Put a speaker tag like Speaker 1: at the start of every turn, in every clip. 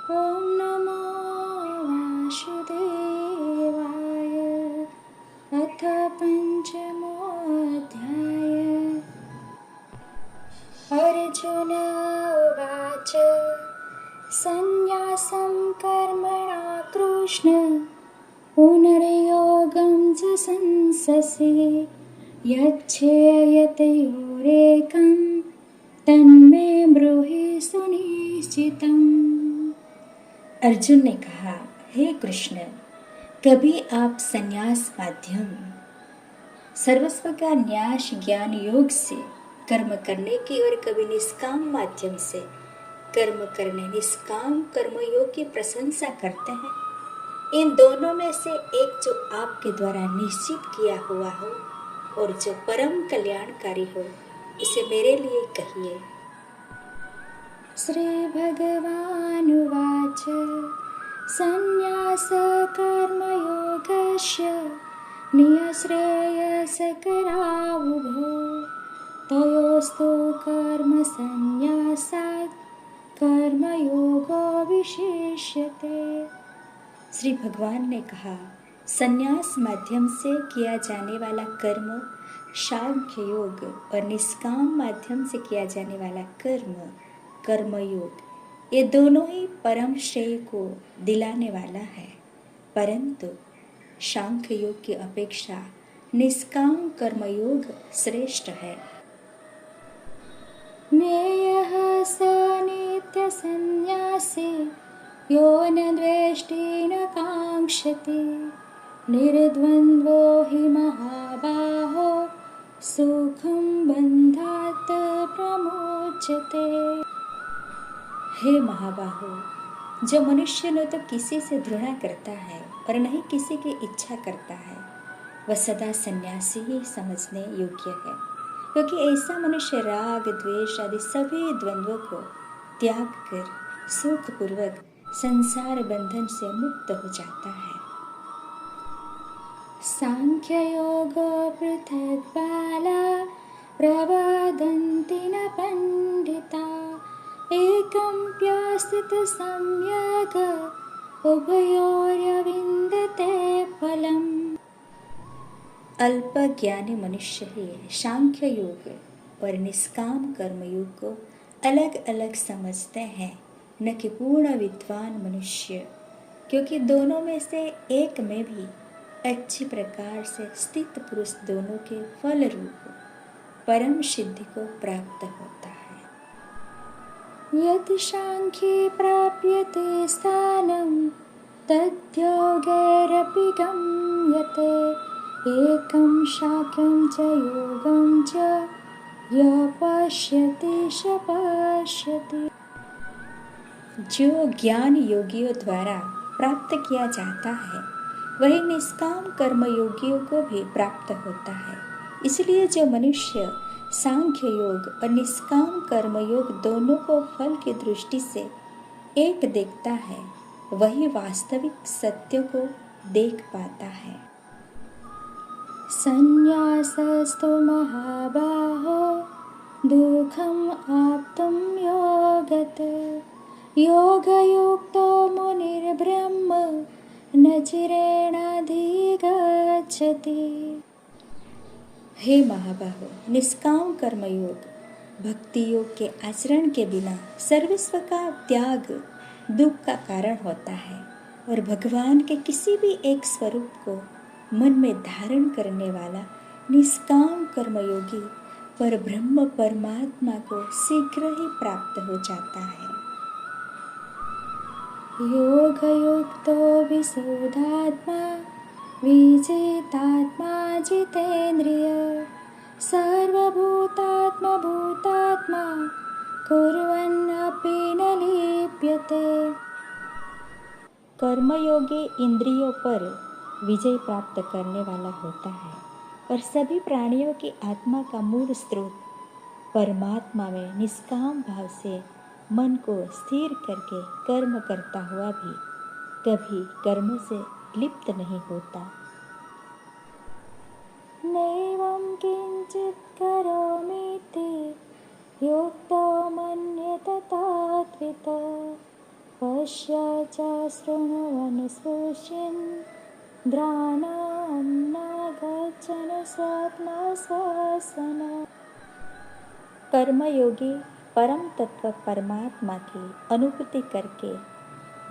Speaker 1: ॐ नमो वासुदेवाय। अथ पञ्चमोऽध्याय। अर्जुन उवाच सन्न्यासं कर्मणा कृष्ण पुनर्योगं च संससि यच्छेयतयोरेकं तन्मे ब्रूहि सुनिश्चितम्। अर्जुन ने कहा, हे कृष्ण, कभी आप संन्यास माध्यम सर्वस्व का न्यास ज्ञान योग से कर्म करने की और कभी निष्काम माध्यम से कर्म करने निष्काम कर्म योग की प्रशंसा करते हैं। इन दोनों में से एक जो आपके द्वारा निश्चित किया हुआ हो और जो परम कल्याणकारी हो, इसे मेरे लिए कहिए। श्री भगवानुवाच संन्यास कर्मयोगस्य निःश्रेयसकरावुभौ तयोस्तु कर्म संन्यासात् कर्मयोगो विशिष्यते। श्री भगवान ने कहा, संन्यास माध्यम से किया जाने वाला कर्म सांख्य योग और निष्काम माध्यम से किया जाने वाला कर्म कर्मयोग, ये दोनों ही परम श्रेय को दिलाने वाला है, परंतु सांख्य योग की अपेक्षा निष्काम कर्मयोग श्रेष्ठ है। ज्ञेयः स नित्यसंन्यासी यो न द्वेष्टि न काङ्क्षति निर्द्वन्द्वो हि महाबाहो सुखं बन्धात् प्रमोच्यते। हे महाबाहो, जो मनुष्य न तो किसी से घृणा करता है और न ही किसी की इच्छा करता है, वह सदा सन्यासी ही समझने योग्य है, क्योंकि ऐसा मनुष्य राग द्वेष आदि सभी द्वंद्वों को त्याग कर सुखपूर्वक संसार बंधन से मुक्त हो जाता है। सांख्य योग पृथक बाला प्रवदन्ति न पंडिता एकं प्यास्थित सम्यक उभयोर्विन्दते फलम्। अल्प ज्ञानी मनुष्य ही सांख्य योग और निष्काम कर्म योग को अलग अलग समझते हैं, न कि पूर्ण विद्वान मनुष्य, क्योंकि दोनों में से एक में भी अच्छी प्रकार से स्थित पुरुष दोनों के फल रूप परम सिद्धि को प्राप्त होता है। यत् सांख्ये प्राप्यते स्थानं तद्योगैरपि गम्यते एकं शाक्यं च योगं च यः पश्यति स पश्यति। जो ज्ञान योगियों द्वारा प्राप्त किया जाता है, वही निष्काम कर्म योगियों को भी प्राप्त होता है। इसलिए जो मनुष्य सांख्य योग और निष्काम कर्म योग दोनों को फल की दृष्टि से एक देखता है, वही वास्तविक सत्य को देख पाता है। संन्यासस्तु महाबाहो दुःखम् आप्तुं योगत योगयुक्तो मुनिर्ब्रह्म न चिरेणाधिगच्छति। हे महाबाहो, निष्काम कर्मयोग भक्ति योग के आचरण के बिना सर्वस्व का त्याग दुख का कारण होता है और भगवान के किसी भी एक स्वरूप को मन में धारण करने वाला निष्काम कर्मयोगी पर ब्रह्म परमात्मा को शीघ्र ही प्राप्त हो जाता है। योगयुक्तो विशुद्धात्मा विजितात्मा जितेन्द्रिय सर्वभूतात्मा भूतात्मा कुर्वन्नपि न लिप्यते। कर्मयोगी इंद्रियों पर विजय प्राप्त करने वाला होता है और सभी प्राणियों की आत्मा का मूल स्रोत परमात्मा में निष्काम भाव से मन को स्थिर करके कर्म करता हुआ भी कभी कर्म से लिप्त नहीं होता। नैवं किंचित करोमीति युक्तो मन्यते तत्त्वितो पश्य च शृण्वन् स्पृश्यन् घ्राणं न गच्छन् स्वप्नस्वसन। कर्मयोगी परम तत्व परमात्मा की अनुभूति करके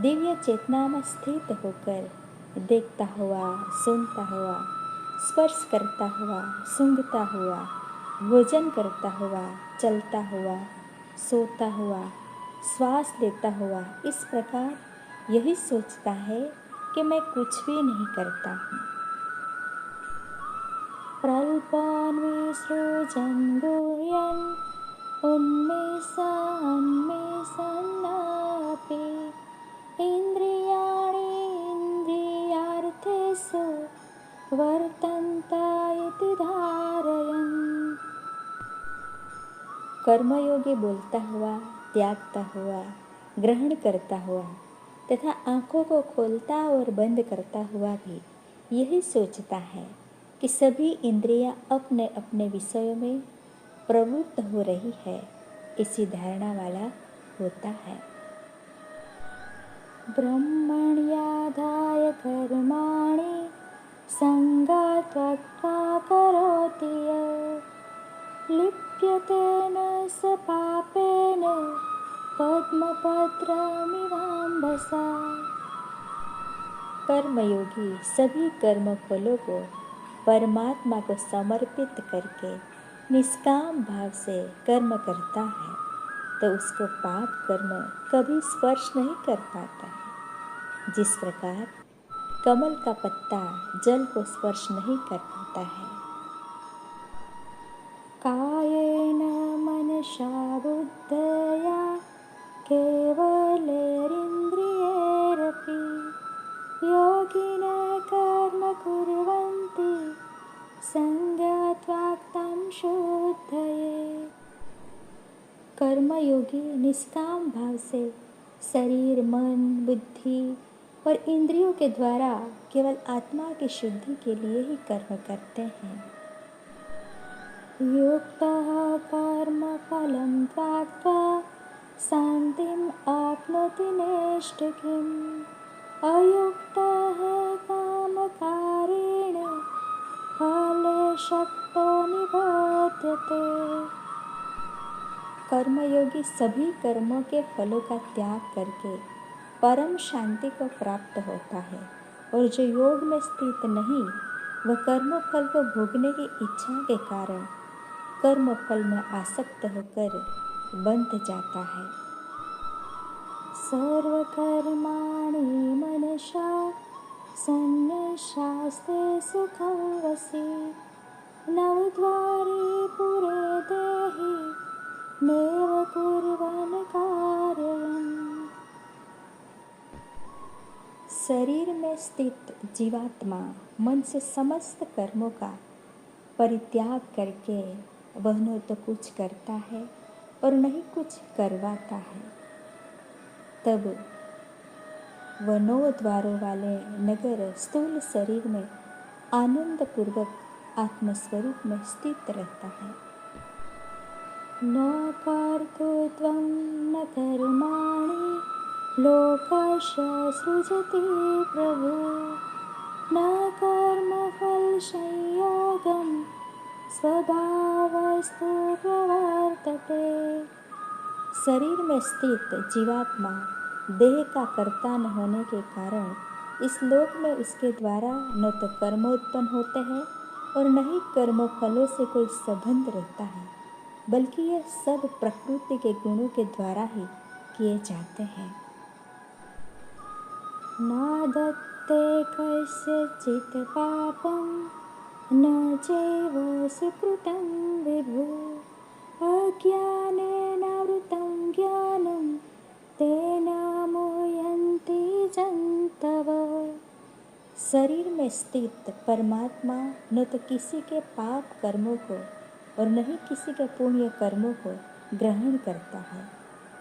Speaker 1: दिव्य चेतना में स्थित होकर देखता हुआ, सुनता हुआ, स्पर्श करता हुआ, सूंघता हुआ, भोजन करता हुआ, चलता हुआ, सोता हुआ, श्वास लेता हुआ, इस प्रकार यही सोचता है कि मैं कुछ भी नहीं करता हूँ। प्रल्पान् विसृजन् गुह्यन् उन्मेषन्नापि इन्द्रियाणि इन्द्रियार्थेषु वर्तन्त इति धारयन्। कर्मयोगी बोलता हुआ, त्यागता हुआ, ग्रहण करता हुआ तथा आँखों को खोलता और बंद करता हुआ भी यही सोचता है कि सभी इंद्रियां अपने अपने विषयों में प्रवृत्त हो रही है, इसी धारणा वाला होता है। ब्रह्मण्याधाय कर्माणि संगात् त्यक्त्वा करोति यः लिप्यते न स पापेन पद्मपत्रमिवाम्भसा। कर्मयोगी सभी कर्म फलों को परमात्मा को समर्पित करके निष्काम भाव से कर्म करता है तो उसको पाप कर्म कभी स्पर्श नहीं कर पाता है। जिस प्रकार कमल का पत्ता जल को स्पर्श नहीं कर पाता है। कायेन मनसा बुद्धया केवलैरिन्द्रियैरपि योगिनः कर्म कुर्वन्ति संज्ञात्वाक्तं शुद्धये। कर्मयोगी निष्काम भाव से शरीर, मन, बुद्धि और इंद्रियों के द्वारा केवल आत्मा की शुद्धि के लिए ही कर्म करते हैं। युक्तः कर्मफलं त्यक्त्वा शान्तिम् आप्नोति नैष्ठिकीम् अयुक्तः कामकारेण फले शक्तो निबध्यते। कर्मयोगी सभी कर्मों के फलों का त्याग करके परम शांति को प्राप्त होता है और जो योग में स्थित नहीं वह कर्म फल को भोगने की इच्छा के कारण कर्म फल में आसक्त होकर बंध जाता है। सर्वकर्माणि मनसा सन्न्यस्यास्ते सुखं वसि नवद्वारे पुरे देहि नैव कुर्वन् कार्यम्। शरीर में स्थित जीवात्मा मन से समस्त कर्मों का परित्याग करके वह न तो कुछ करता है और न ही कुछ करवाता है। तब वह 9 द्वारों वाले नगर स्थूल शरीर में आनंद पूर्वक आत्मस्वरूप में स्थित रहता है। न कर्तृत्वं न कर्माणि लोकस्य सृजति प्रभु न कर्मफलसंयोगं स्वभावस्तु प्रवर्तते। शरीर में स्थित जीवात्मा देह का कर्ता न होने के कारण इस लोक में उसके द्वारा न तो कर्म उत्पन्न होते हैं और न ही कर्म फलों से कोई संबंध रहता है, बल्कि यह सब प्रकृति के गुणों के द्वारा ही किए जाते हैं। नादत्ते कस्यचित् पापं न चैव सुकृतं विभु अज्ञानेनावृतं ज्ञानं तेन मोहन्ति जन्तवः। शरीर में स्थित परमात्मा न तो किसी के पाप कर्मों को और न ही किसी के पुण्य कर्मों को ग्रहण करता है,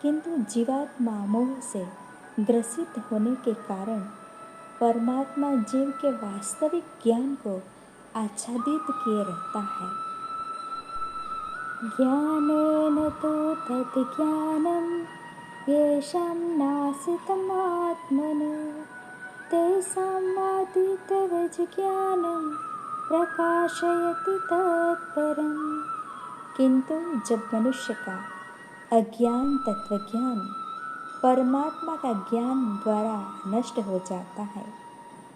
Speaker 1: किंतु जीवात्मा मोह से ग्रसित होने के कारण परमात्मा जीव के वास्तविक ज्ञान को आच्छादित किए रहता है। ज्ञानेन तु तद् ज्ञानं येषां नासितम् आत्मनः तेषामादितवज्ञानं प्रकाशयति तत्परम्। किंतु जब मनुष्य का अज्ञान तत्वज्ञान परमात्मा का ज्ञान द्वारा नष्ट हो जाता है,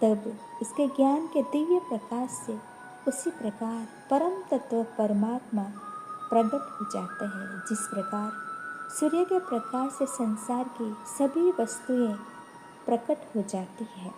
Speaker 1: तब उसके ज्ञान के दिव्य प्रकाश से उसी प्रकार परम तत्व परमात्मा प्रकट हो जाते हैं। जिस प्रकार सूर्य के प्रकाश से संसार की सभी वस्तुएं प्रकट हो जाती है,